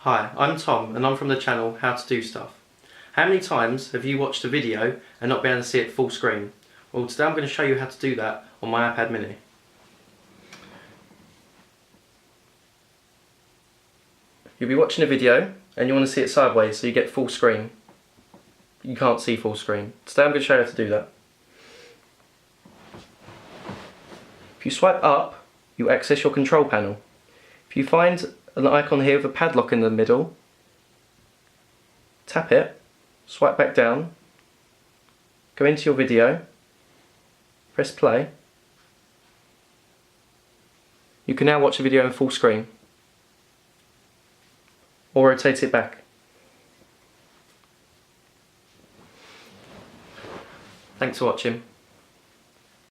Hi, I'm Tom and I'm from the channel How to Do Stuff. How many times have you watched a video and not been able to see it full screen? Well, today I'm going to show you how to do that on my iPad mini. You'll be watching a video and you want to see it sideways so you get full screen. You can't see full screen. Today I'm going to show you how to do that. If you swipe up, you access your control panel. If you find an icon here with a padlock in the middle, tap it, swipe back down, go into your video, press play. You can now watch the video in full screen, or rotate it back. Thanks for watching.